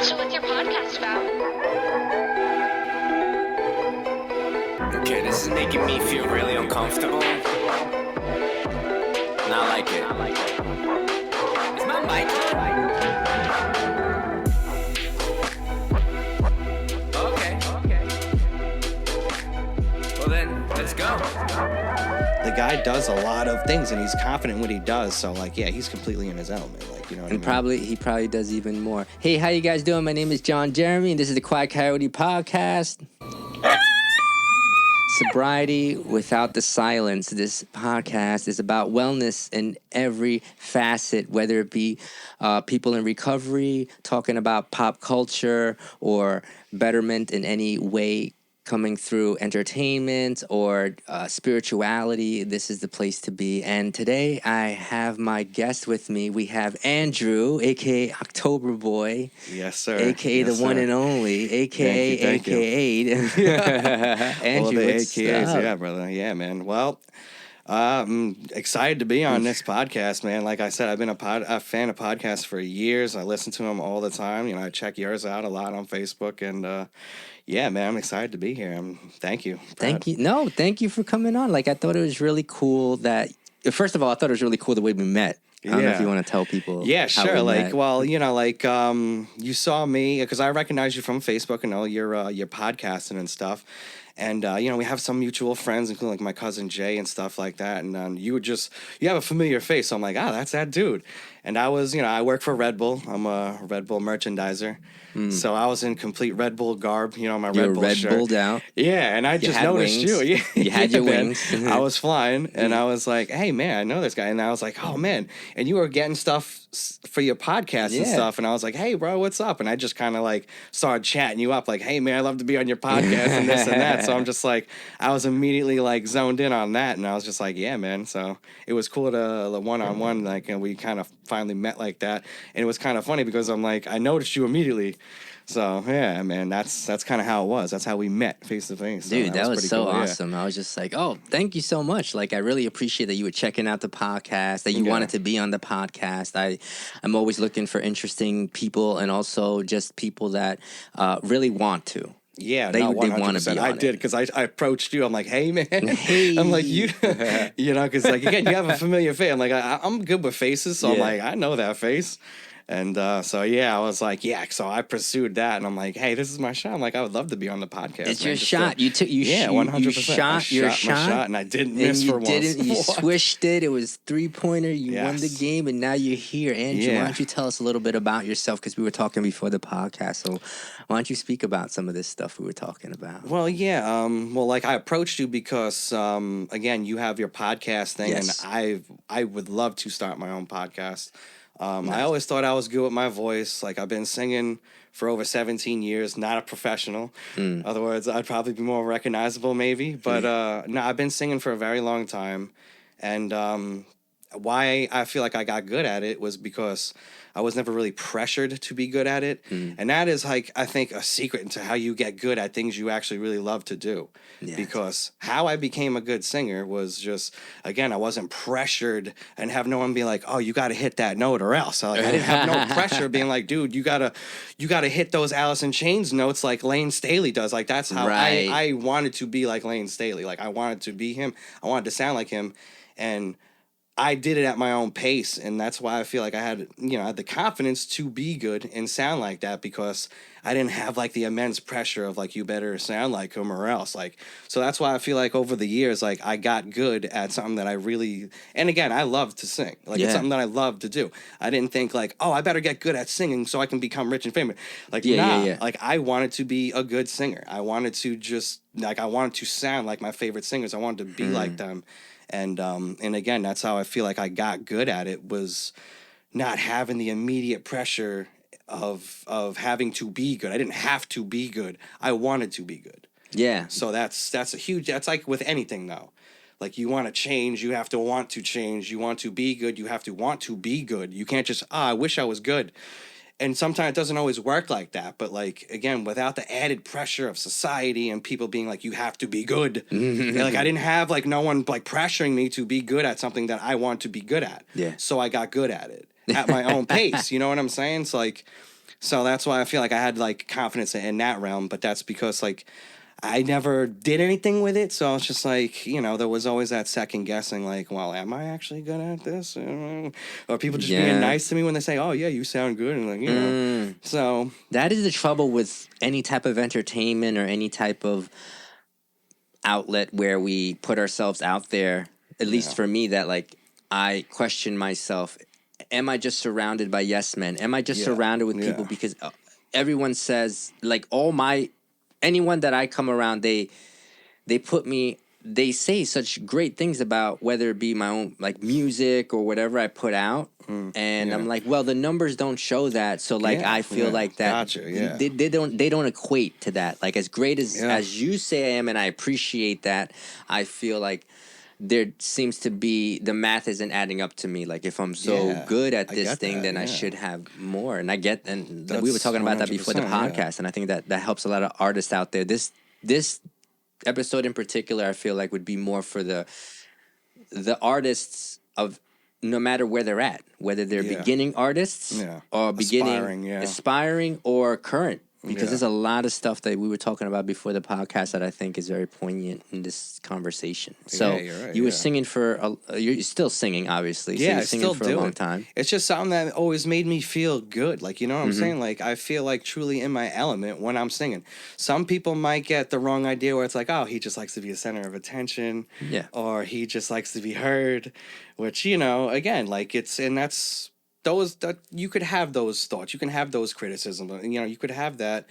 So what's your podcast about? Okay, this is making me feel really uncomfortable. Not like it. Is my mic on? Okay. Well then, let's go. The guy does a lot of things, and he's confident in what he does. So, like, yeah, he's completely in his element. Like, you know what I mean? He probably does even more. Hey, how you guys doing? My name is John Jeremy, and this is the Quiet Coyote Podcast. Sobriety without the silence. This podcast is about wellness in every facet, whether it be people in recovery, talking about pop culture, or betterment in any way coming through entertainment or spirituality. This is the place to be. And today I have my guest with me. We have Andrew, a.k.a. October Boy. Yes, sir. A.k.a. Yes, the one sir. and only. A.k.a. Thank you. Andrew, All the what's AKAs, up? yeah, brother. Yeah, man. Well, I'm excited to be on this podcast, man. Like I said, I've been a fan of podcasts for years. I listen to them all the time. You know, I check yours out a lot on Facebook, and yeah, man, I'm excited to be here. Thank you. Thank you. No, thank you for coming on. Like, I thought it was really cool that, first of all, I thought it was really cool the way we met. I don't know if you want to tell people. Yeah, how sure. we Like, met. well, you know, like, you saw me because I recognize you from Facebook and all your podcasting and stuff. And, you know, we have some mutual friends, including like my cousin Jay and stuff like that. And you have a familiar face. So I'm like, that's that dude. And I was, you know, I work for Red Bull. I'm a Red Bull merchandiser. So I was in complete Red Bull garb, you know, my You Red were Bull Red shirt. Bulled out. Yeah, and I just had noticed wings. you. Yeah, You had your man. wings. I was flying, and I was like, "Hey, man, I know this guy." And I was like, "Oh, man!" And you were getting stuff for your podcast and Yeah. stuff. And I was like, "Hey, bro, what's up?" And I just kind of like started chatting you up, like, "Hey, man, I'd love to be on your podcast and this and that." So I'm just like, I was immediately like zoned in on that, and I was just like, "Yeah, man." So it was cool to the one-on-one, like, and we kind of finally met like that, and it was kind of funny because I'm like, I noticed you immediately. So yeah, man, that's kind of how it was. That's how we met face to face. So Dude, that was pretty so cool, yeah. awesome. I was just like, oh, thank you so much. Like, I really appreciate that you were checking out the podcast, that you wanted to be on the podcast. I'm always looking for interesting people and also just people that really want to. Yeah, They no, want to 100%. be I on did it. because I approached you. I'm like, hey, man. Hey. I'm like, you know, because like, again, you have a familiar face. I'm like, I'm good with faces. So I'm Yeah. like, I know that face. And so, yeah, I was like, yeah. So I pursued that. And I'm like, hey, this is my shot. I'm like, I would love to be on the podcast. It's man, your just shot. You 100%. You shot your my shot. shot, and I didn't And miss you for once. didn't. You What? swished it. It was 3-pointer. You won the Yes. game, and now you're here. Andrew, Yeah. why don't you tell us a little bit about yourself? Because we were talking before the podcast. So why don't you speak about some of this stuff we were talking about? Well, yeah. Well, like I approached you because, again, you have your podcast thing, Yes. and I would love to start my own podcast. I always thought I was good with my voice. Like I've been singing for over 17 years, not a professional. Other words, I'd probably be more recognizable, maybe. But no, I've been singing for a very long time, and why I feel like I got good at it was because I was never really pressured to be good at it. And that is like, I think, a secret into how you get good at things you actually really love to do. Yes. Because how I became a good singer was just, again, I wasn't pressured and have no one be like, oh, you got to hit that note or else. Like, I didn't have no pressure being like, dude, you gotta hit those Alice in Chains notes like Lane Staley does. Like that's how Right. I wanted to be like Lane Staley. Like I wanted to be him. I wanted to sound like him. And I did it at my own pace, and that's why I feel like I had the confidence to be good and sound like that because I didn't have like the immense pressure of like you better sound like him or else. Like so that's why I feel like over the years like I got good at something that I really, and again, I love to sing. Like it's something that I love to do. I didn't think like, oh, I better get good at singing so I can become rich and famous. Like nah. Like I wanted to be a good singer. I wanted to just like I wanted to sound like my favorite singers. I wanted to be like them. And again, that's how I feel like I got good at it was not having the immediate pressure of having to be good. I didn't have to be good. I wanted to be good. Yeah. So that's like with anything though. Like you want to change, you have to want to change. You want to be good, you have to want to be good. You can't just, I wish I was good. And sometimes it doesn't always work like that. But like, again, without the added pressure of society and people being like, you have to be good. Like I didn't have like no one like pressuring me to be good at something that I want to be good at. Yeah. So I got good at it at my own pace. You know what I'm saying? It's like, So that's why I feel like I had like confidence in that realm, but that's because like I never did anything with it. So I was just like, there was always that second guessing, like, well, am I actually good at this? Or people just being nice to me when they say, oh, yeah, you sound good. And like, so. That is the trouble with any type of entertainment or any type of outlet where we put ourselves out there. At least for me, that like I question myself. Am I just surrounded by yes men? Am I just surrounded with people because everyone says like anyone that I come around, they say such great things about whether it be my own like music or whatever I put out. And I'm like, well, the numbers don't show that. So like, I feel like that gotcha, they don't equate to that. Like as great as you say I am, and I appreciate that. I feel like there seems to be the math isn't adding up to me. Like if I'm so good at this thing, then I should have more. And we were talking about that before the podcast, and I think that helps a lot of artists out there. This episode in particular, I feel like would be more for the artists of no matter where they're at, whether they're beginning artists or aspiring or current. Because there's a lot of stuff that we were talking about before the podcast that I think is very poignant in this conversation. So you were singing you're still singing, obviously. So you're singing for a long time. It's just something that always made me feel good. Like, you know what I'm saying? Like, I feel like truly in my element when I'm singing. Some people might get the wrong idea where it's like, oh, he just likes to be a center of attention. Yeah. Or he just likes to be heard, which, again, like that's... you could have those thoughts, you can have those criticisms, you could have that,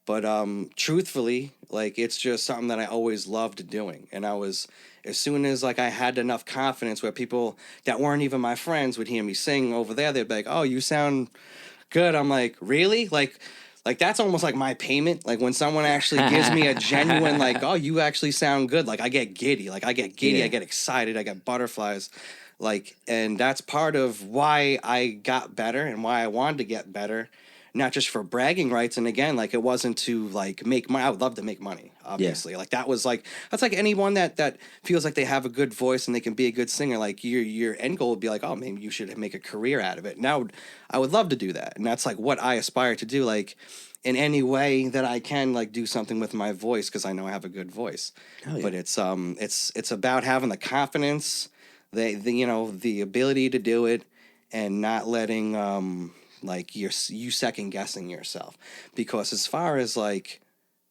but truthfully, like it's just something that I always loved doing. And as soon as like I had enough confidence where people that weren't even my friends would hear me sing over there, they'd be like, oh, you sound good. I'm like, really? Like that's almost like my payment. Like when someone actually gives me a genuine like, oh, you actually sound good, like I get giddy, I get excited, I get butterflies. Like, and that's part of why I got better and why I wanted to get better, not just for bragging rights. And again, like it wasn't to like make money. I would love to make money, obviously. Like that's like anyone that feels like they have a good voice and they can be a good singer. Like your end goal would be like, oh, maybe you should make a career out of it. Now I would love to do that. And that's like what I aspire to do. Like in any way that I can, like do something with my voice, because I know I have a good voice. Oh, yeah. But it's about having the confidence, the ability to do it, and not letting like you second guessing yourself. Because as far as like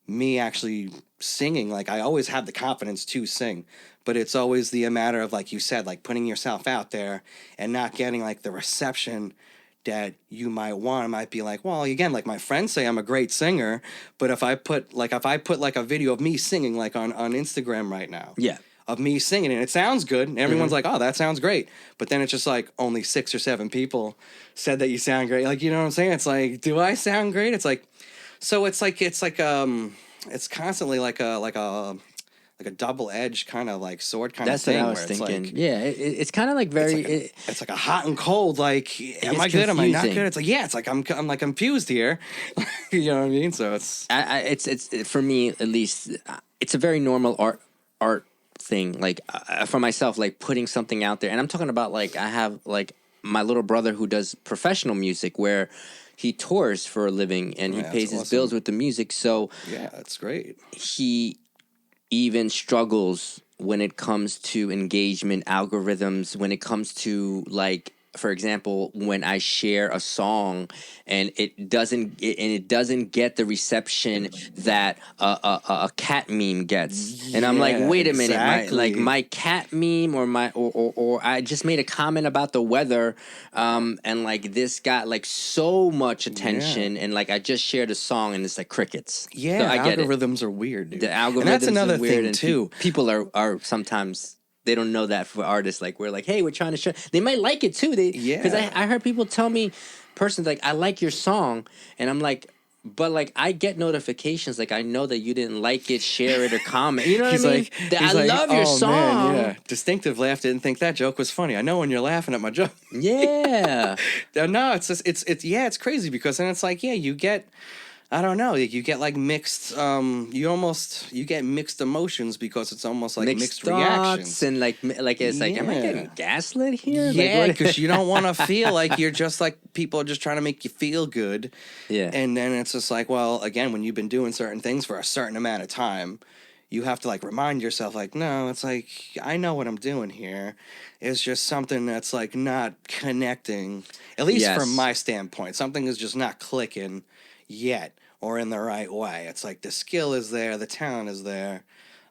me actually singing, like I always have the confidence to sing, but it's always the matter of, like you said, like putting yourself out there and not getting like the reception that you might want. It might be like, well, again, like my friends say I'm a great singer, but if I put like a video of me singing like on Instagram right now, of me singing, and it sounds good, and everyone's like, oh, that sounds great, but then it's just like only 6 or 7 people said that you sound great. Like, you know what I'm saying? It's like, do I sound great? It's like, so it's constantly like a double-edged kind of like sword kind of thing. That's what I was thinking. Like, it's kind of like very. It's like a hot and cold. Like, am I good? Am I not good? It's like, it's like I'm like confused here. You know what I mean? So it's for me at least. It's a very normal art thing. Like for myself, like putting something out there, and I'm talking about like I have like my little brother who does professional music where he tours for a living and he pays his bills with the music. So that's great. He even struggles when it comes to engagement algorithms, when it comes to like, for example, when I share a song and it doesn't get the reception that a cat meme gets, and I'm like, wait a minute, my cat meme or I just made a comment about the weather, and like this got like so much attention, and like I just shared a song and it's like crickets. Yeah, so I get algorithms are weird, dude. The algorithms and that's another are weird, thing too. People are sometimes. They don't know that for artists. Like, we're like, hey, we're trying to show. They might like it too. Because I heard people tell me, persons like, I like your song. And I'm like, but like, I get notifications. Like, I know that you didn't like it, share it, or comment. You know what I mean? I love your song. Man, Distinctive laugh. Didn't think that joke was funny. I know when you're laughing at my joke. Yeah. No, it's crazy because then it's like, you get. I don't know. Like, you get like mixed. You get mixed emotions because it's almost like mixed thoughts reactions. and like it's like, am I getting gaslit here? Yeah, Like, because you don't want to feel like you're just like people are just trying to make you feel good. Yeah. And then it's just like, well, again, when you've been doing certain things for a certain amount of time, you have to like remind yourself, like, no, it's like I know what I'm doing here. It's just something that's like not connecting. At least from Yes. my standpoint, something is just not clicking yet or in the right way. It's like the skill is there, the talent is there.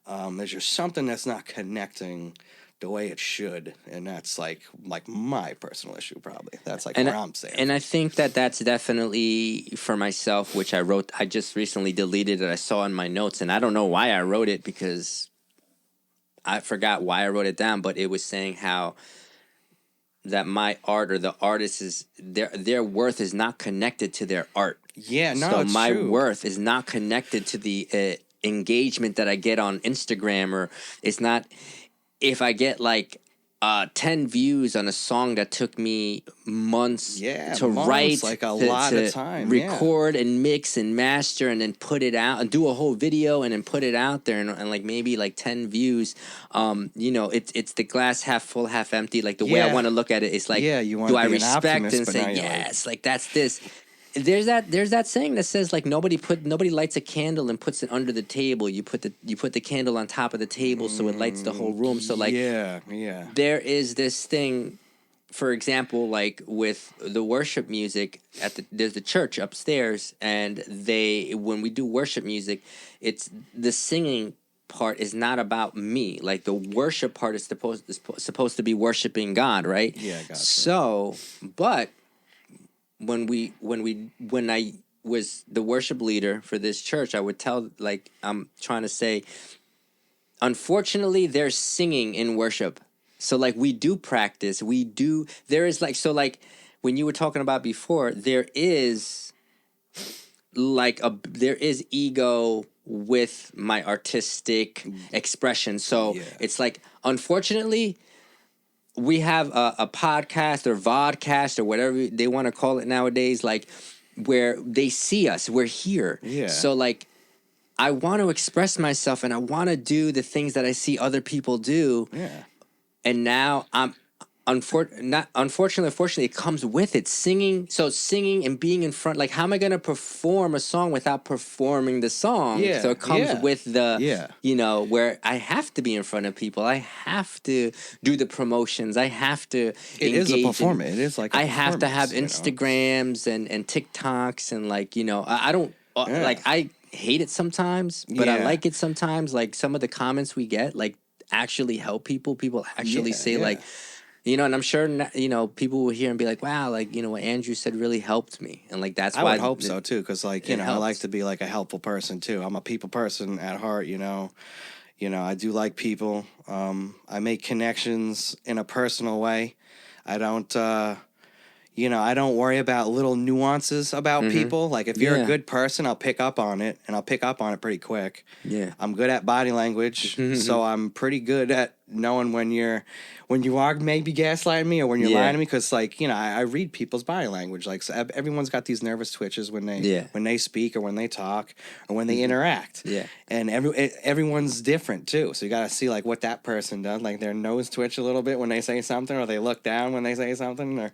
There's just something that's not connecting the way it should, and that's like my personal issue. Probably that's like where I'm saying. And I think that that's definitely for myself, which I wrote. I just recently deleted it. I saw in my notes, and I don't know why I wrote it because I forgot why I wrote it down. But it was saying how that my art or the artist is their worth is not connected to their art. Yeah, no, so it's my true. worth is not connected to the engagement that I get on Instagram, or it's not if I get like 10 views on a song that took me months to write, like a lot of time, record and mix and master, and then put it out and do a whole video and then put it out there, and like maybe like 10 views. It's the glass half full, half empty. Like the way I want to look at it is like, you want do to I be an respect optimist, and but say now you're yes, like that's this. There's that saying that says like nobody lights a candle and puts it under the table. You put the candle on top of the table so it lights the whole room. So like there is this thing, for example, like with the worship music there's the church upstairs, and when we do worship music, it's the singing part is not about me. Like the worship part is supposed to be worshiping God, right? Yeah, gotcha. So, but when I was the worship leader for this church, I would tell, like, I'm trying to say, unfortunately, there's singing in worship. So like we do practice, there is like, so like when you were talking about before, there is ego with my artistic expression. So it's like, unfortunately, we have a podcast or vodcast or whatever they want to call it nowadays, like where they see us, we're here. Yeah. So like, I want to express myself and I want to do the things that I see other people do. Yeah. And now I'm unfortunately, it comes with it. Singing and being in front, like how am I going to perform a song without performing the song? Yeah, So it comes with the, yeah. Where I have to be in front of people. I have to do the promotions. I have to It is a performance. It is like I have to have Instagrams and TikToks and like, I don't like, I hate it sometimes, but I like it sometimes. Like some of the comments we get, like actually help people. People actually say like, and I'm sure, people will hear and be like, wow, like, what Andrew said really helped me. And like, that's why I would hope so too. Cause like, I helps. like to be like a helpful person too. I'm a people person at heart, I do like people. I make connections in a personal way. I don't, I don't worry about little nuances about people. Like if you're a good person, I'll pick up on it, and I'll pick up on it pretty quick. Yeah. I'm good at body language, so I'm pretty good at knowing when you are maybe gaslighting me or when you're lying to me, because like I read people's body language. Like so everyone's got these nervous twitches when they speak or when they talk or when they interact. Yeah, and everyone's different too. So you got to see like what that person does. Like their nose twitch a little bit when they say something, or they look down when they say something, or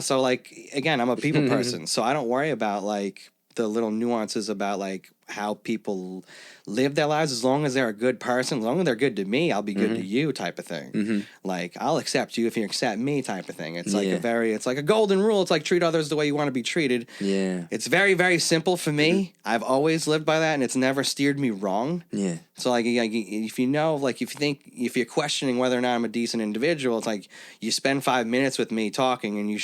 So like again, I'm a people person, so I don't worry about like the little nuances about like how people live their lives. As long as they're a good person, as long as they're good to me, I'll be good to you, type of thing. Like I'll accept you if you accept me, type of thing. It's like it's like a golden rule. It's like treat others the way you want to be treated. Yeah, it's very, very simple for me. I've always lived by that, and it's never steered me wrong. Yeah. So like if if you're questioning whether or not I'm a decent individual, it's like you spend 5 minutes with me talking, and you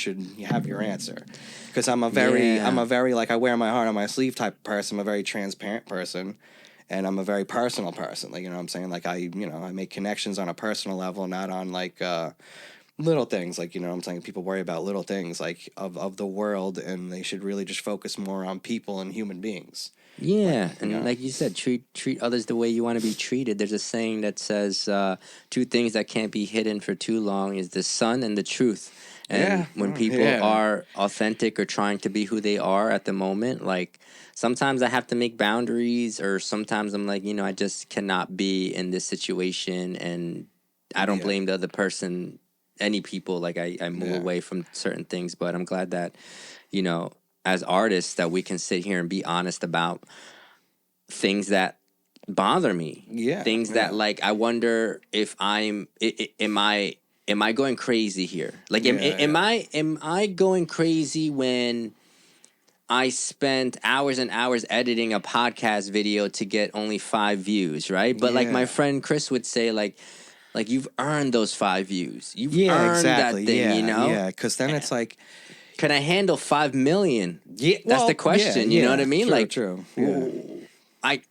have your answer. Because I'm a very like I wear my heart on my sleeve type of person. I'm a very transparent person, and I'm a very personal person. Like, what I'm saying? Like I make connections on a personal level, not on like little things. Like, what I'm saying? People worry about little things like of the world, and they should really just focus more on people and human beings. Yeah, and like you said, treat others the way you want to be treated. There's a saying that says two things that can't be hidden for too long is the sun and the truth. And Yeah. when Oh, people yeah. are authentic or trying to be who they are at the moment, like sometimes I have to make boundaries, or sometimes I'm like, I just cannot be in this situation, and I don't Yeah. blame the other person, any people. Like I move Yeah. away from certain things, but I'm glad that, as artists, that we can sit here and be honest about things that bother me. Yeah, Things that, yeah. like, I wonder if am I going crazy here? Like, am, Yeah, am yeah. I am I going crazy when I spent hours and hours editing a podcast video to get only 5 views, right? But like my Yeah. friend Chris would say, like you've earned those 5 views. You've Yeah, earned that exactly. thing, Yeah. Because then it's like, Can I handle 5 million? yeah, That's the well, yeah, question. You know what I mean? True, Like, true. Yeah. I,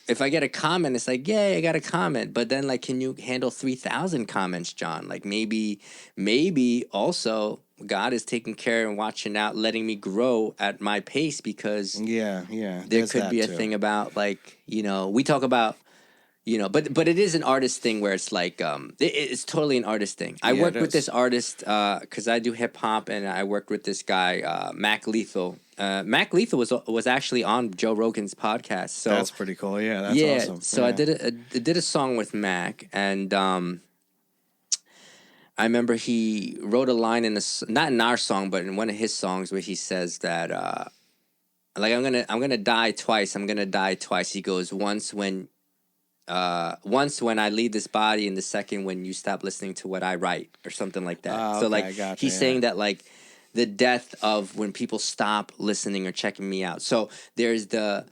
if I get a comment, it's like, yay, I got a comment. But then, like, can you handle 3,000 comments, John? Like, maybe also God is taking care and watching out, letting me grow at my pace, because Yeah. there There's could that be a too. thing about, like, we talk about, but it is an artist thing where it's like, it's totally an artist thing. I Yeah, worked it with is. this artist because I do hip hop, and I worked with this guy, Mac Lethal. Mac Lethal was actually on Joe Rogan's podcast. So That's pretty cool. Yeah, that's yeah, awesome. so yeah. I did a song with Mac, and I remember he wrote a line not in our song, but in one of his songs, where he says that, like, I'm gonna die twice. I'm gonna die twice. He goes, once when I leave this body, and the second when you stop listening to what I write, or something like that. Ah, So okay, like, gotcha, he's yeah. saying that, like, the death of when people stop listening or checking me out. So there's the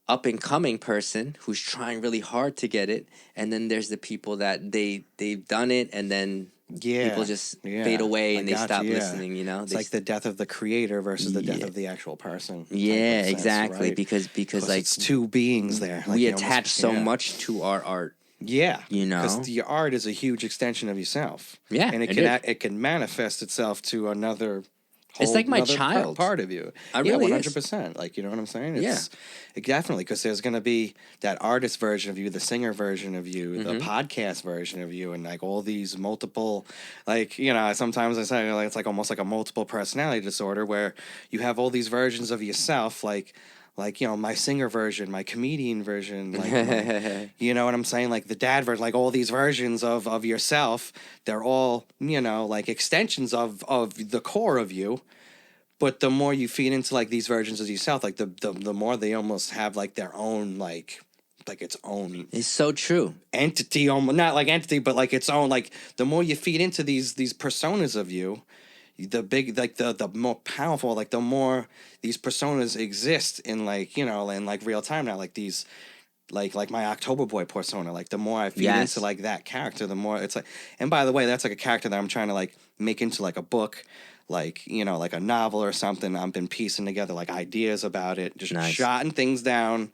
up and coming person who's trying really hard to get it, and then there's the people that they've done it, and then people just fade away, and they stop listening. It's like the death of the creator versus the death of the actual person. type of Yeah, sense, exactly. right? Because like, it's two beings there. we you almost- attach so yeah. much to our art. Yeah, You know? because your art is a huge extension of yourself. Yeah, and it it can manifest itself to another. It's like my another child. part of you. I yeah, really 100%. Like, you know what I'm saying? Yeah. Definitely, because there's gonna be that artist version of you, the singer version of you, the podcast version of you, and like all these multiple, like, sometimes I say, like, it's like almost like a multiple personality disorder, where you have all these versions of yourself, like my singer version, my comedian version, like you know what I'm saying, like the dad version, like all these versions of yourself. They're all, like extensions of the core of you. But the more you feed into like these versions of yourself, like the more they almost have like their own like its own It's so true. entity, almost not like entity, but like its own, like the more you feed into these personas of you, the more powerful, like the more these personas exist in, like, in like real time now, like these, like my October Boy persona, like the more I feed Yes. into like that character, the more it's like. And by the way, that's like a character that I'm trying to like make into like a book, like, like a novel or something. I've been piecing together like ideas about it, just Nice. jotting things down,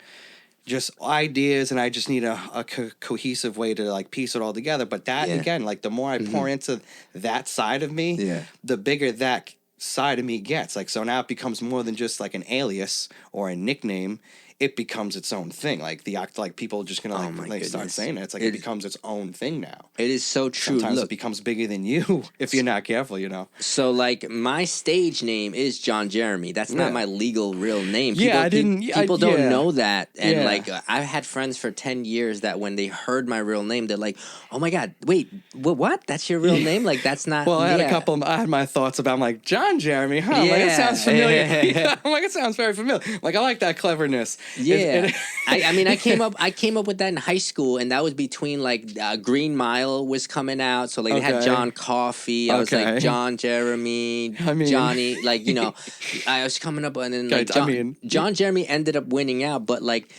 just ideas, and I just need a cohesive way to like piece it all together. But that, Yeah. again, like the more I pour into that side of me, Yeah. the bigger that side of me gets. Like, so now it becomes more than just like an alias or a nickname. It becomes its own thing. Like like people just gonna Oh, like, my like start goodness. saying it. It's like It- it becomes its own thing now. It is so true. Sometimes Look, it becomes bigger than you if you're not careful, so like my stage name is John Jeremy. That's Yeah. not my legal real name. Yeah, I didn't- People don't yeah. know that, and Yeah. like I've had friends for 10 years that when they heard my real name, they're like, "Oh my god, wait, what? That's your real name? Like that's not." Well, I had yeah. a couple. I had my thoughts about. I'm like, John Jeremy, huh? I'm like, it Yeah. sounds familiar. I'm like, it sounds very familiar. Like, I like that cleverness. Yeah, I mean, I came up with that in high school, and that was between like Green Mile was coming out, so like they had Okay. John Coffee. I was Okay. like John Jeremy, I mean- Johnny, like I was coming up, and then like I mean- John Jeremy ended up winning out, but like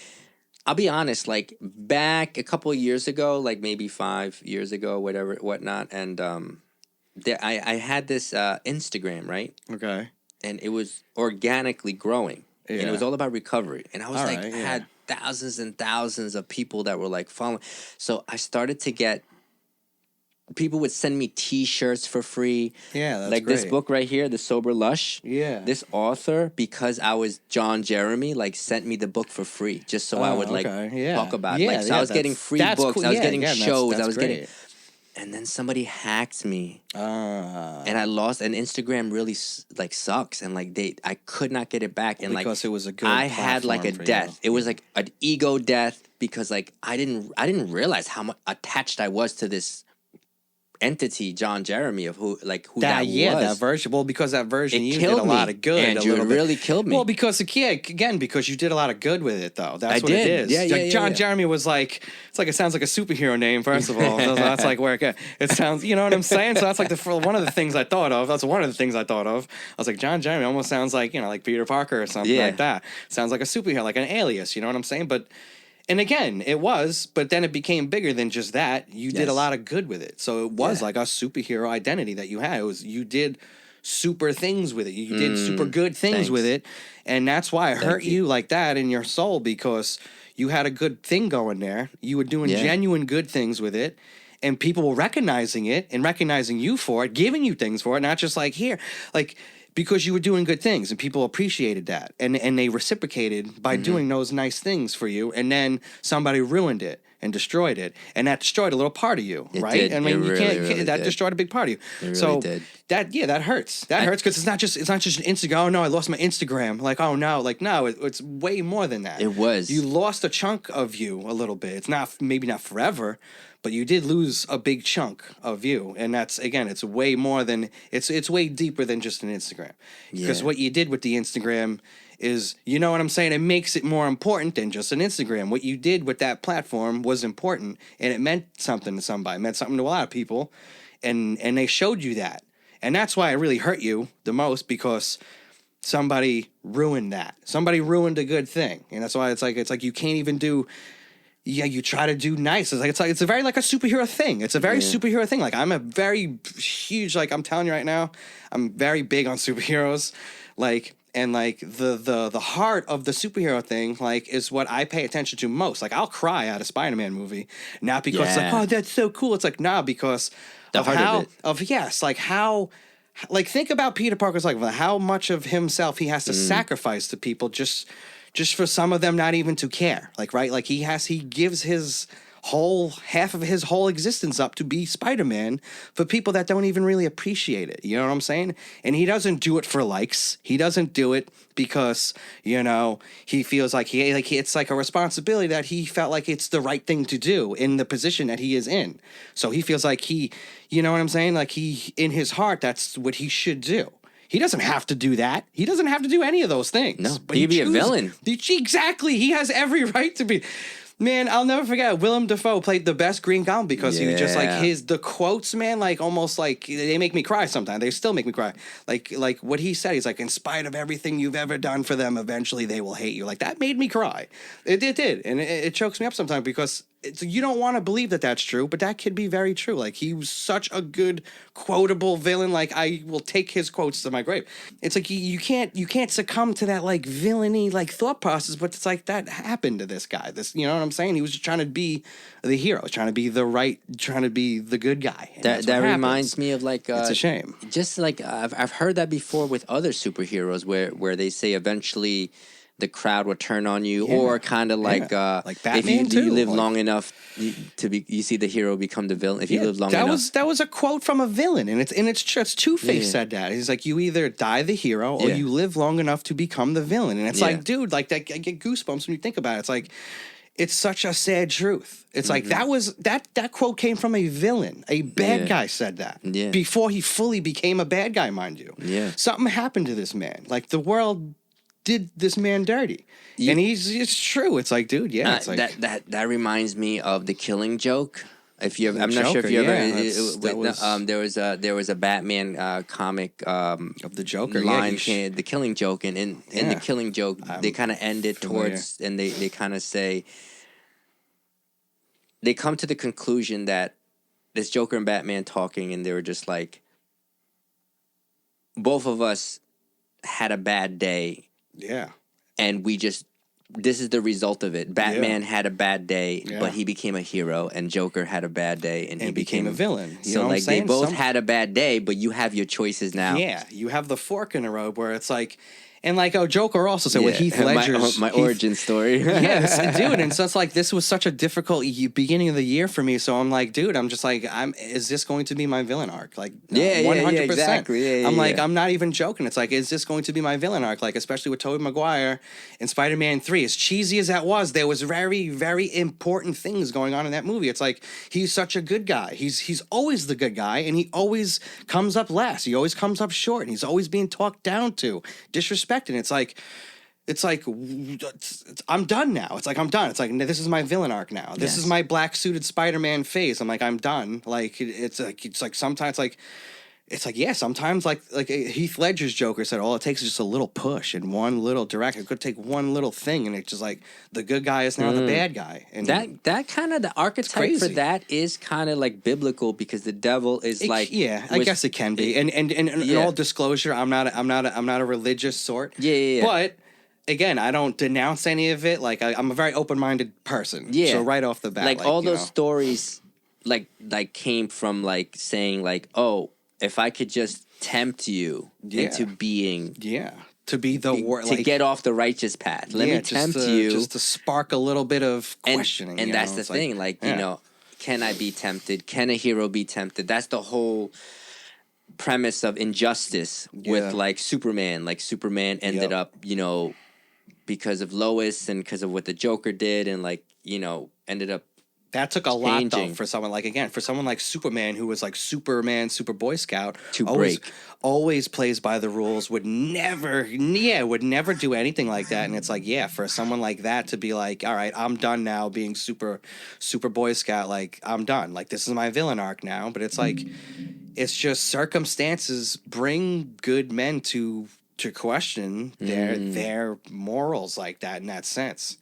I'll be honest, like back a couple of years ago, like maybe 5 years ago, whatnot, and I had this Instagram, right, Okay. and it was organically growing. And it Yeah. was all about recovery. And I was All like, right, I yeah. had thousands and thousands of people that were like following. So I started to get people would send me T-shirts for free. Yeah, that's like this great. book right here, The Sober Lush. Yeah. This author, because I was John Jeremy, like sent me the book for free just so I Oh, would like okay. Yeah. talk about Yeah, it. Like, so yeah, I was getting that's- free that's books. cool. I was Yeah, getting again, that's- shows. that's I was great. getting. and then somebody hacked me, Uh, and I lost. And Instagram really like sucks, and like I could not get it back, and because it was a good I had like a platform for death. you. It was like an ego death because like I didn't realize how much attached I was to this entity, John Jeremy, of who that was. That version. Well, because that version It you did killed a lot me, of good. Andrew, a little it bit. really killed me. Well, because again, because you did a lot of good with it, though. That's I what it did. is. Yeah, Like, yeah, John yeah. Jeremy was like, it sounds like a superhero name. First of all, that's like where it sounds. You know what I'm saying? So that's like one of the things I thought of. That's one of the things I thought of. I was like, John Jeremy almost sounds like like Peter Parker or something like that. Sounds like a superhero, like an alias. You know what I'm saying? But. And again, it was, but then it became bigger than just that. You did a lot of good with it. So it was like a superhero identity that you had. It was you did super things with it. You did super good things with it. And that's why it hurt you like that in your soul, because you had a good thing going there. You were doing genuine good things with it. And people were recognizing it and recognizing you for it, giving you things for it, not just like here. Like, because you were doing good things and people appreciated that, and they reciprocated by doing those nice things for you, and then somebody ruined it and destroyed it, and that destroyed a little part of you, right? Did. I mean, It you really can't that did. destroyed a big part of you. It really So did. that hurts. That hurts because it's not just an Instagram. Oh no, I lost my Instagram. Like, oh no, it's way more than that. It was. You lost a chunk of you a little bit. It's not maybe not forever, but you did lose a big chunk of you, and that's again, it's way more than it's way deeper than just an Instagram. Because what you did with the Instagram is, you know what I'm saying? It makes it more important than just an Instagram. What you did with that platform was important, and it meant something to somebody. It meant something to a lot of people, and they showed you that, and that's why it really hurt you the most, because somebody ruined that. Somebody ruined a good thing, and that's why it's like you can't even do. Yeah, you try to do nice. It's a very like a superhero thing. It's a very superhero thing. Like, I'm a very huge, like, I'm telling you right now, I'm very big on superheroes. Like, and like the heart of the superhero thing, like, is what I pay attention to most. Like, I'll cry at a Spider-Man movie, not because it's like, oh, that's so cool. It's like, nah, because The of heart how of it. like how. Like, think about Peter Parker's life, how much of himself he has to sacrifice to people just for some of them not even to care. Like, right? Like, he gives his half of his whole existence up to be Spider-Man for people that don't even really appreciate it. You know what I'm saying? And he doesn't do it for likes. He doesn't do it because, he feels like it's like a responsibility that he felt like it's the right thing to do in the position that he is in. So he feels like you know what I'm saying? Like, in his heart, that's what he should do. He doesn't have to do that. He doesn't have to do any of those things. No, but he'd be a villain. Exactly. He has every right to be. Man, I'll never forget. Willem Dafoe played the best Green Goblin because he was just like the quotes, man, like almost like they make me cry sometimes. They still make me cry. Like what he said, he's like, in spite of everything you've ever done for them, eventually they will hate you. Like, that made me cry. It did. And it chokes me up sometimes because you don't want to believe that that's true, but that could be very true. Like, he was such a good quotable villain. Like, I will take his quotes to my grave. It's like you can't succumb to that like villainy like thought process, but it's like that happened to this guy. You know what I'm saying? He was just trying to be the hero, trying to be the good guy. And That reminds me of like it's a shame. Just like I've heard that before with other superheroes where they say eventually the crowd will turn on you, or kind of like like Batman if you too. live long enough you see the hero become the villain. If you live long enough, that was a quote from a villain, and it's Two-Face said that. He's like, you either die the hero or you live long enough to become the villain, and it's like, dude, like that, I get goosebumps when you think about it. It's like, it's such a sad truth. It's like that quote came from a villain. A bad guy said that before he fully became a bad guy, mind you. Yeah, something happened to this man. Like, the world did this man dirty, and it's true. It's like, dude, it's like that reminds me of The Killing Joke. If you, I'm Joker, not sure if you ever. there was a Batman comic of the Joker line, The Killing Joke, and in The Killing Joke, they kind of end it towards, and they kind of say, they come to the conclusion that this Joker and Batman talking, and they were just like, both of us had a bad day. Yeah. And this is the result of it. Batman had a bad day, but he became a hero, and Joker had a bad day, and he became a villain. You know so what like I'm saying? they both had a bad day, but you have your choices now. Yeah, you have the fork in the road where it's like, And like, Joker also said with Heath Ledger's my origin story. Yes, dude. And so it's like this was such a difficult beginning of the year for me. So I'm like, dude, I'm just like, is this going to be my villain arc? Like, 100%. Exactly. I'm like, I'm not even joking. It's like, is this going to be my villain arc? Like, especially with Tobey Maguire in Spider-Man 3. As cheesy as that was, there was very, very important things going on in that movie. It's like he's such a good guy. He's always the good guy, and he always comes up last. He always comes up short, and he's always being talked down to, disrespected. It's like I'm done now. It's like I'm done. It's like this is my villain arc now. This is my black suited Spider-Man phase. I'm like I'm done. Like it's like sometimes like. It's like, yeah, sometimes like Heath Ledger's Joker said, all it takes is just a little push and one little direct. It could take one little thing, and it's just like the good guy is now the bad guy. And that kind of the archetype for that is kind of like biblical because the devil is I guess it can be. And in all disclosure, I'm not a religious sort. Yeah. But again, I don't denounce any of it. Like I'm a very open minded person. Yeah. So right off the bat, like all those stories, like came from like saying like, oh. If I could just tempt you into being... To be the word... To get off the righteous path. Let me tempt you. Just to spark a little bit of questioning. And that's the thing. Like, you know, can I be tempted? Can a hero be tempted? That's the whole premise of Injustice with, like, Superman. Like, Superman ended up, you know, because of Lois and because of what the Joker did and, like, you know, ended up that took a lot, though, for someone like Superman, who was like Superman, Super Boy Scout, always plays by the rules, would never do anything like that. And it's like, for someone like that to be like, all right, I'm done now being Super Boy Scout, like I'm done, like this is my villain arc now. But it's like, it's just circumstances bring good men to question their morals like that in that sense.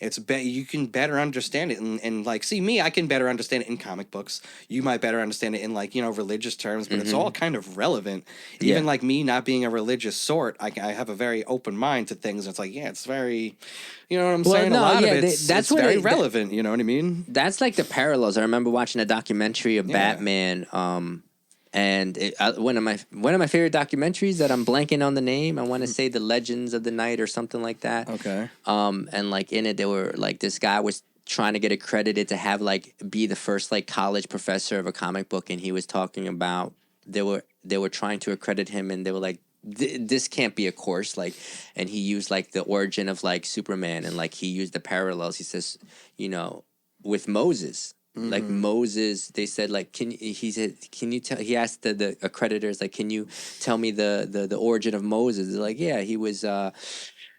You can better understand it and like, see me, I can better understand it in comic books. You might better understand it in like, you know, religious terms, but it's all kind of relevant. Even like me not being a religious sort, I have a very open mind to things. It's like, it's very, you know what I'm saying? No, a lot of it's very relevant, you know what I mean? That's like the parallels. I remember watching a documentary of Batman, and one of my favorite documentaries that I'm blanking on the name. I want to say The Legends of the Night or something like that. Okay. And like in it, they were like this guy was trying to get accredited to have like be the first like college professor of a comic book, and he was talking about they were trying to accredit him, and they were like, this can't be a course, like, and he used like the origin of like Superman, and like he used the parallels. He says, you know, with Moses. Like Moses, they said, like, can you tell? He asked the accreditors, like, can you tell me the origin of Moses? They're like, yeah, he was,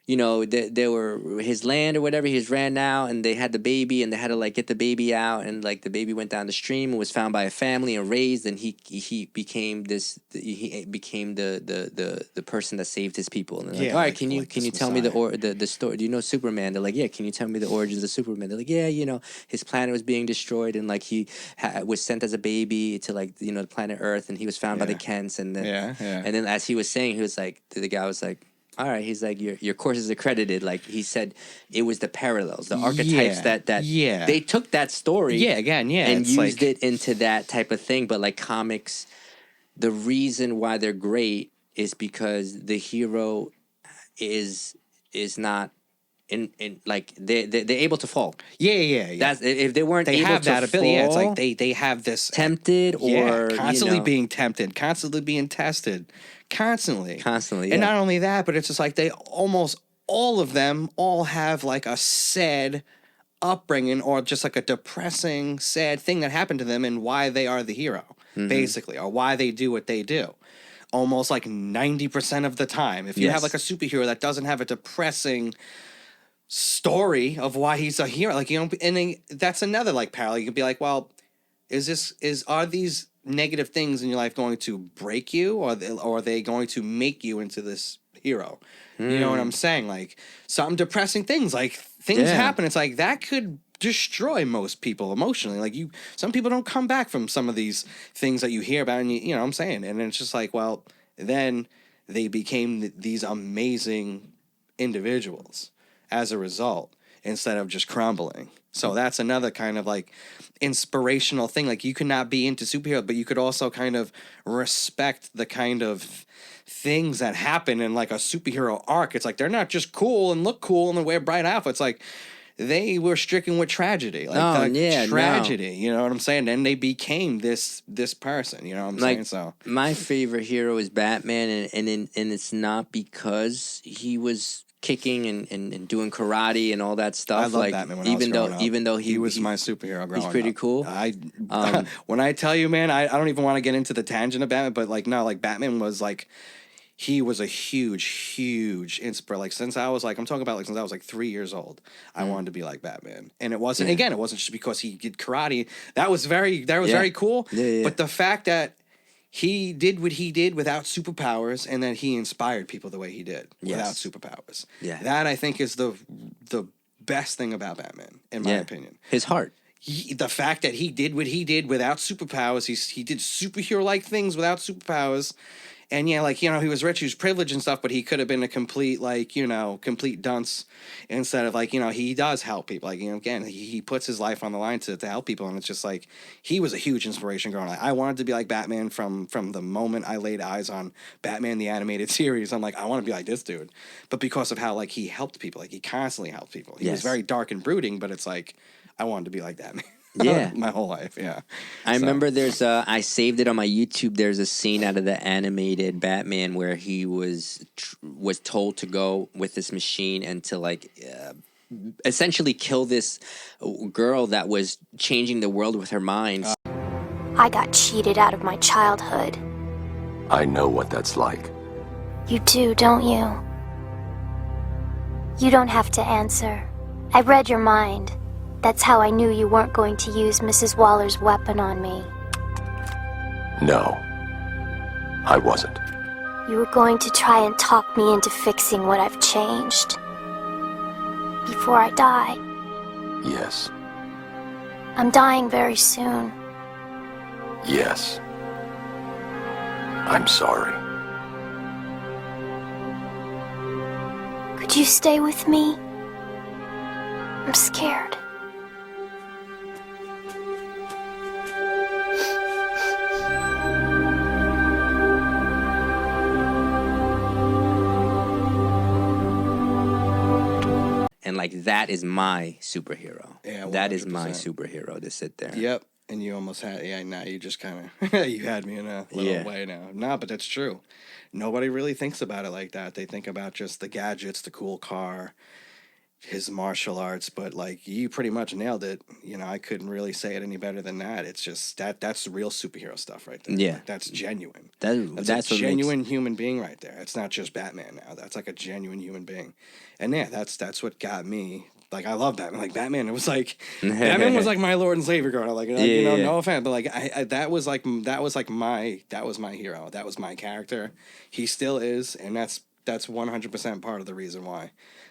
you know, they were his land or whatever. He ran out, and they had the baby, and they had to like get the baby out, and like the baby went down the stream and was found by a family and raised, and he became the person that saved his people. And they're like, all right, can you tell me the story? Do you know Superman? They're like, yeah, can you tell me the origins of Superman? They're like, yeah, you know, his planet was being destroyed, and like he was sent as a baby to like, you know, the planet Earth, and he was found by the Kents, and then and then as he was saying, he was like, the guy was like, all right, he's like, your course is accredited. Like he said, it was the parallels, the archetypes that they took that story, and used it into that type of thing. But like comics, the reason why they're great is because the hero is not in like they're able to fall. That's if they weren't. They able have to that ability. Fall, it's like they have this tempted or constantly being tempted, constantly being tested. Constantly. And not only that, but it's just like they almost all of them all have like a sad upbringing or just like a depressing, sad thing that happened to them and why they are the hero, basically, or why they do what they do. Almost like 90% of the time. If you have like a superhero that doesn't have a depressing story of why he's a hero, like, you know, and then that's another like parallel. You could be like, well, are these negative things in your life going to break you, or are they going to make you into this hero? You know what I'm saying? Like some depressing things, like things happen. It's like that could destroy most people emotionally. Like some people don't come back from some of these things that you hear about, and you know what I'm saying? And it's just like, well, then they became these amazing individuals as a result, instead of just crumbling. So that's another kind of like inspirational thing. Like you could not be into superheroes, but you could also kind of respect the kind of things that happen in like a superhero arc. It's like they're not just cool and look cool and wear bright outfits. Like they were stricken with tragedy, like tragedy. You know what I'm saying? And they became this person. You know what I'm saying? So my favorite hero is Batman, and it's not because he was kicking and doing karate and all that stuff. I love Batman when I was growing up. Even though he was my superhero growing up. He's pretty cool. When I tell you, man, I don't even want to get into the tangent of Batman, but like no, like Batman was like he was a huge inspiration. Like since I was like I'm talking about like since I was like 3 years old, I wanted to be like Batman, and it wasn't again, it wasn't just because he did karate. That was very cool. Yeah. But the fact that he did what he did without superpowers, and then he inspired people the way he did without superpowers. Yeah. That I think is the best thing about Batman, in my opinion. His heart. The fact that he did what he did without superpowers, he did superhero-like things without superpowers. And yeah, like, you know, he was rich, he was privileged and stuff, but he could have been a complete, like, you know, complete dunce instead of, like, you know, he does help people. Like, you know, again, he puts his life on the line to help people. And it's just like, he was a huge inspiration growing up. I wanted to be like Batman from the moment I laid eyes on Batman, the animated series. I'm like, I want to be like this dude. But because of how, like, he helped people, like, he constantly helped people. He was very dark and brooding, but it's like, I wanted to be like that, man. Yeah. My whole life, yeah. I remember there's I saved it on my YouTube. There's a scene out of the animated Batman where he was told to go with this machine and to like essentially kill this girl that was changing the world with her mind. I got cheated out of my childhood. I know what that's like. You do, don't you? You don't have to answer. I read your mind. That's how I knew you weren't going to use Mrs. Waller's weapon on me. No, I wasn't. You were going to try and talk me into fixing what I've changed. Before I die. Yes. I'm dying very soon. Yes. I'm sorry. Could you stay with me? I'm scared. And like that is my superhero. Yeah, that is 100%. my superhero to sit there. Yep. And you almost had, now you just kind of, you had me in a little way now. No, but that's true. Nobody really thinks about it like that. They think about just the gadgets, the cool car, his martial arts, but like you pretty much nailed it. You know, I couldn't really say it any better than that. It's just that's the real superhero stuff right there. Yeah. Like, that's genuine. That's a genuine human being right there. It's not just Batman now. That's like a genuine human being. And yeah, that's what got me. Like, I love Batman. Like, Batman, it was like, Batman was like my Lord and Savior girl. Like, you know, no offense, but like, I that was my hero. That was my character. He still is, and that's 100% part of the reason why.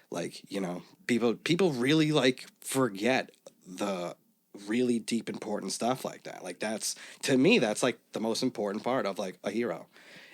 Like, you know, people really like forget the really deep important stuff like that. Like, that's, to me, that's like the most important part of like a hero.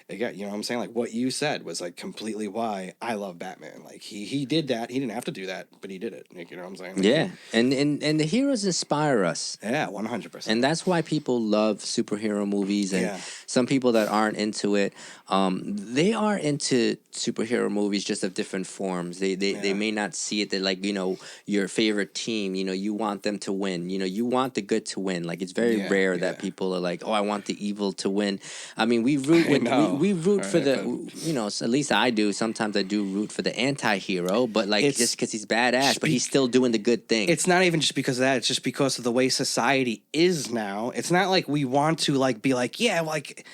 Again, you know what I'm saying? Like, what you said was like completely why I love Batman. Like, he did that. He didn't have to do that, but he did it. Like, you know what I'm saying? Like, yeah, and the heroes inspire us. Yeah, 100%. And that's why people love superhero movies. And some people that aren't into it, they are into superhero movies just of different forms. They may not see it that, like, you know, your favorite team, you know, you want them to win. You know, you want the good to win. Like, it's very rare that people are like, oh, I want the evil to win. I mean, we root we root for the, you know, at least I do. Sometimes I do root for the anti-hero, but like just because he's badass, but he's still doing the good thing. It's not even just because of that. It's just because of the way society is now. It's not like we want to like be like, yeah, like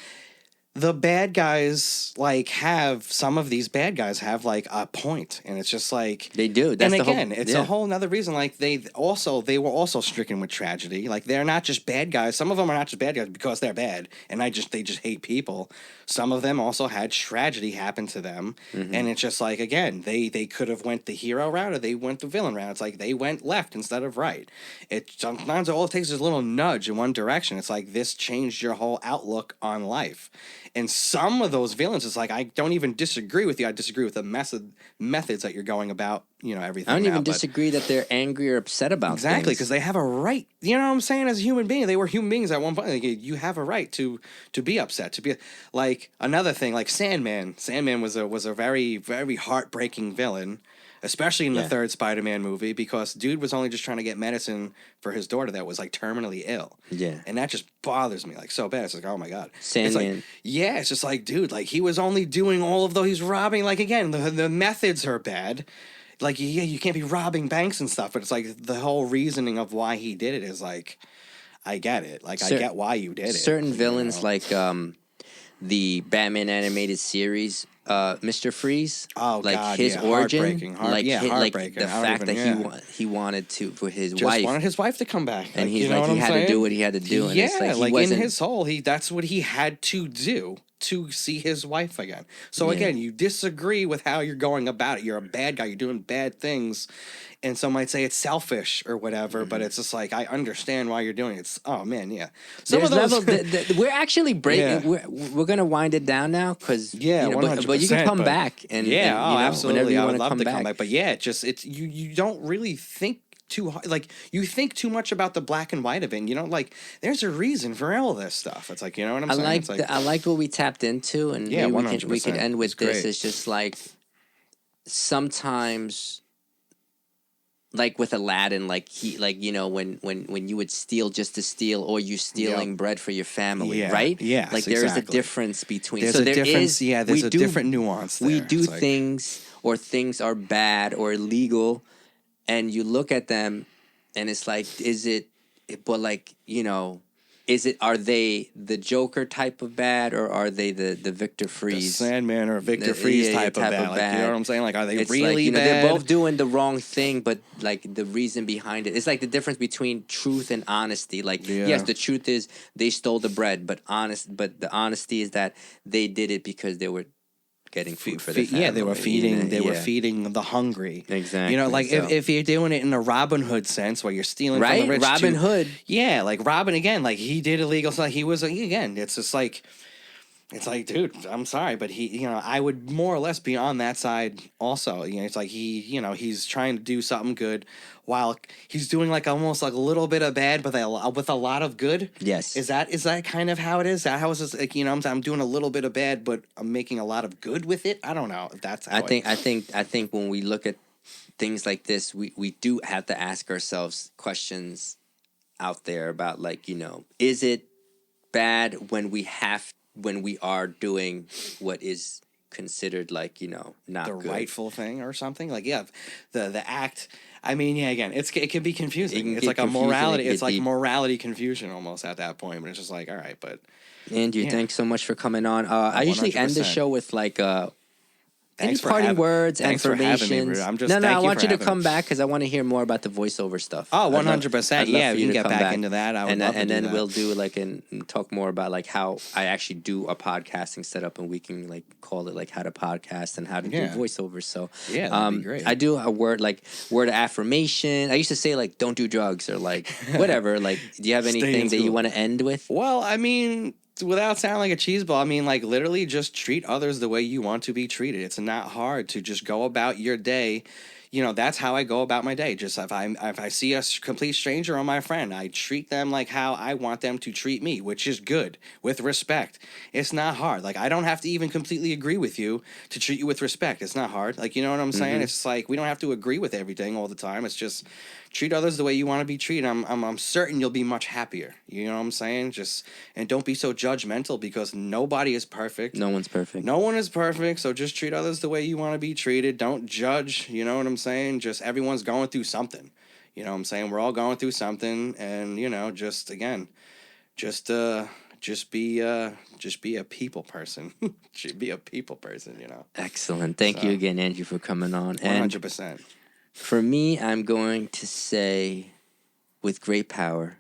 the bad guys like have, some of these bad guys have like a point, and it's just like they do. That's and again, it's a whole nother reason. Like they were also stricken with tragedy. Like they're not just bad guys. Some of them are not just bad guys because they're bad, and they just hate people. Some of them also had tragedy happen to them, and it's just like, again, they could have went the hero route or they went the villain route. It's like they went left instead of right. Sometimes all it takes is a little nudge in one direction. It's like this changed your whole outlook on life. And some of those villains, it's like, I don't even disagree with you. I disagree with the methods that you're going about, everything. I don't now, even but- disagree that they're angry or upset about Exactly, things. because they have a right. You know what I'm saying? As a human being, they were human beings at one point. Like, you have a right to be upset. To be like another thing, like Sandman. Sandman was a very, very heartbreaking villain, especially in the third Spider-Man movie, because dude was only just trying to get medicine for his daughter that was like terminally ill. Yeah. And that just bothers me like so bad. It's like, oh my God. Sandman. It's like, yeah, it's just like, dude, like he was only doing all of those. He's robbing, like, again, the methods are bad. Like, yeah, you can't be robbing banks and stuff, but it's like the whole reasoning of why he did it is like, I get it. Like, I get why you did it. Certain villains, like the Batman animated series, Mr. Freeze. Oh, like God, his yeah, origin, heartbreaking. like Heartbreaking. the fact that he wanted to for his just wife, wanted his wife to come back, and like, he's you know like what he I'm had saying? to do what he had to do, and yeah, it's like he like wasn't, in his soul, that's what he had to do to see his wife again. So again, you disagree with how you're going about it. You're a bad guy. You're doing bad things. And some might say it's selfish or whatever, but it's just like, I understand why you're doing it. It's, oh man, yeah. Some There's of those, levels. We're actually breaking. Yeah. We're gonna wind it down now because but you can come back and yeah, and, absolutely. whenever you I want would to love come to back. come back, but yeah, it's you don't really think too hard. Like, you think too much about the black and white of it. And like, there's a reason for all this stuff. It's like, you know what I'm saying? It's like, I like what we tapped into, and Yeah, maybe we can 100%. end with It's this. great. It's just like sometimes, like with Aladdin, like when you would steal just to steal, or you stealing bread for your family, Yeah, right? yes, like there is a exactly. difference between. There's so a there difference. is- Yeah, there's a different nuance there. We do It's like- things, or things are bad or illegal, and you look at them, and it's like, is it? But like, are they the Joker type of bad, or are they the Victor the Freeze? Sandman or Victor Freeze type of bad. Like, you know what I'm saying? Like, are they really bad? They're both doing the wrong thing, but like the reason behind it, it's like the difference between truth and honesty. Like, yes, the truth is they stole the bread, but the honesty is that they did it because they were getting food for their family. Yeah, they were feeding. They were feeding the hungry. Exactly. Like, so. if you're doing it in a Robin Hood sense, where you're stealing Right? from the rich, Robin Hood. Yeah, like Robin again. Like, he did illegal stuff. He was again. It's just like, it's like, dude, I'm sorry, but he, I would more or less be on that side also. It's like he's trying to do something good while he's doing like almost like a little bit of bad, but with a lot of good. Yes. Is that kind of how it is? That how is this? Like, I'm doing a little bit of bad, but I'm making a lot of good with it. I don't know if that's how. I think when we look at things like this, we do have to ask ourselves questions out there about, like, is it bad when we are doing what is considered, like, not the good. rightful thing or something, like, yeah, the act. I mean, yeah, again, it can be confusing. It's like a morality. It's like morality confusion almost at that point. But it's just like, all right, but Andrew, thanks so much for coming on. I usually end the 100%. show with like any Thanks for parting having- words, thanks for having me, affirmations. bro. I'm just- no, thank I you want for you to having come me. back because I want to hear more about the voiceover stuff. Oh, I'd love- 100%. I'd love Yeah, for we you can to get come back into that. I would love to and do then that. we'll do like and talk more about like how I actually do a podcasting setup, and we can like call it like how to podcast and how to do Yeah. voiceovers. So Yeah, that'd be great. I do a word of affirmation. I used to say like don't do drugs or like whatever. Like, do you have Stay anything in that you school. want to end with? Well, I mean, without sounding like a cheeseball, I mean, like, literally just treat others the way you want to be treated. It's not hard to just go about your day. That's how I go about my day. Just if I see a complete stranger or my friend, I treat them like how I want them to treat me, which is good, with respect. It's not hard. Like, I don't have to even completely agree with you to treat you with respect. It's not hard. Like, you know what I'm saying? It's like, we don't have to agree with everything all the time. It's just treat others the way you want to be treated. I'm certain you'll be much happier. You know what I'm saying? And don't be so judgmental, because nobody is perfect. No one's perfect. No one is perfect, so just treat others the way you want to be treated. Don't judge, you know what I'm saying? Just everyone's going through something. You know what I'm saying? We're all going through something, and just be a people person. Be a people person, Excellent. Thank you again, Andrew, for coming on. 100%. For me, I'm going to say, with great power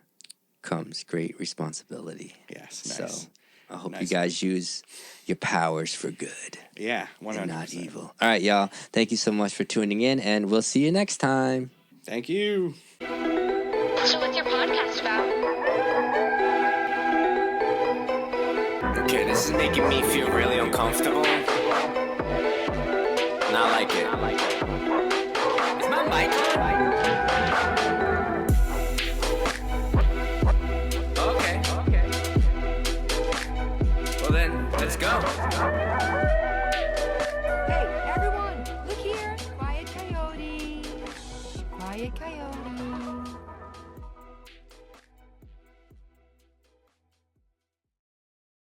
comes great responsibility. Yes, So nice. I hope you Nice. guys use your powers for good Yeah, 100%. and not evil. All right, y'all. Thank you so much for tuning in, and we'll see you next time. Thank you. So what's your podcast about? Okay, this is making me feel really uncomfortable. Not like it. Is my mic on? Okay. Well then, let's go. Hey, everyone, look here. Quiet coyote. Quiet coyote.